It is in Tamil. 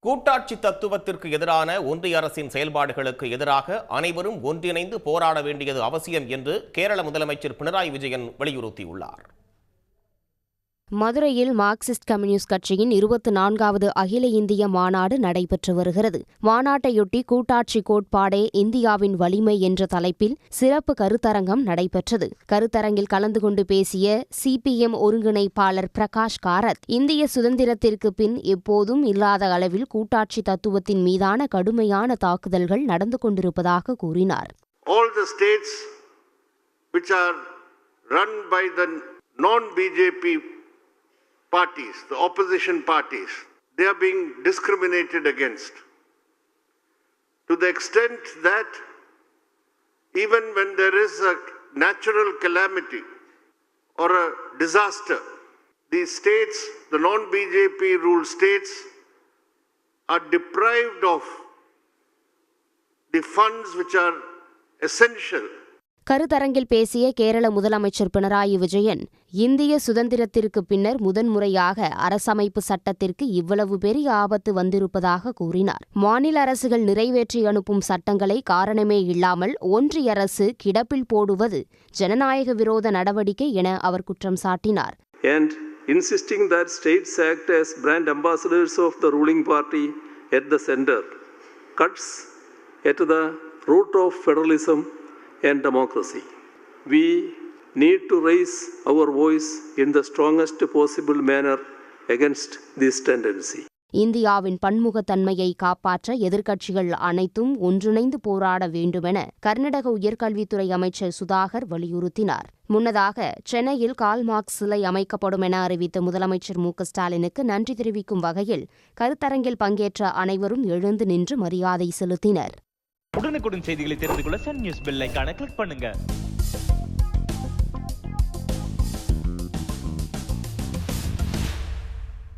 கூட்டாட்சி தத்துவத்திற்கு எதிரான ஒன்றிய அரசின் செயல்பாடுகளுக்கு எதிராக அனைவரும் ஒன்றிணைந்து போராட வேண்டியது அவசியம் என்று கேரள முதலமைச்சர் பினராயி விஜயன் வலியுறுத்தியுள்ளார். மதுரையில் மார்க்சிஸ்ட் கம்யூனிஸ்ட் கட்சியின் 24வது அகில இந்திய மாநாடு நடைபெற்று வருகிறது. மாநாட்டையொட்டி கூட்டாட்சி கோட்பாடே இந்தியாவின் வலிமை என்ற தலைப்பில் சிறப்பு கருத்தரங்கம் நடைபெற்றது. கருத்தரங்கில் கலந்து கொண்டு பேசிய சிபிஎம் ஒருங்கிணைப்பாளர் பிரகாஷ் காரத், இந்திய சுதந்திரத்திற்கு பின் எப்போதும் இல்லாத அளவில் கூட்டாட்சி தத்துவத்தின் மீதான கடுமையான தாக்குதல்கள் நடந்து கொண்டிருப்பதாக கூறினார். All the states which are run by the non-BJP parties, the opposition parties, they are being discriminated against to the extent that even when there is a natural calamity or a disaster, these states, the non-BJP ruled states, are deprived of the funds which are essential. கருத்தரங்கில் பேசிய கேரள முதலமைச்சர் பினராயி விஜயன், இந்திய சுதந்திரத்திற்கு பின்னர் முதன்முறையாக அரசமைப்பு சட்டத்திற்கு இவ்வளவு பெரிய ஆபத்து வந்திருப்பதாக கூறினார். மாநில அரசுகள் நிறைவேற்றி அனுப்பும் சட்டங்களை காரணமே இல்லாமல் ஒன்றிய அரசு கிடப்பில் போடுவது ஜனநாயக விரோத நடவடிக்கை என அவர் குற்றம் சாட்டினார். And insisting that states act as brand ambassadors of the ruling party at the center cuts at the root of federalism and democracy. We need to raise our voice in the strongest possible manner against this tendency. இந்தியாவின் பன்முகத்தன்மையை காப்பாற்ற எதிர்க்கட்சிகள் அனைத்தும் ஒன்றிணைந்து போராட வேண்டுமென கர்நாடக உயர்கல்வித்துறை அமைச்சர் சுதாகர் வலியுறுத்தினார். முன்னதாக சென்னையில் கால்மார்க்ஸ் சிலை அமைக்கப்படும் என அறிவித்த முதலமைச்சர் மு.க.ஸ்டாலினுக்கு நன்றி தெரிவிக்கும் வகையில் கருத்தரங்கில் பங்கேற்ற அனைவரும் எழுந்து நின்று மரியாதை செலுத்தினர். உடனுக்குடன் செய்திகளை தெரிந்து கொள்ள சன் நியூஸ் பெல் ஐகானை கிளிக் பண்ணுங்க.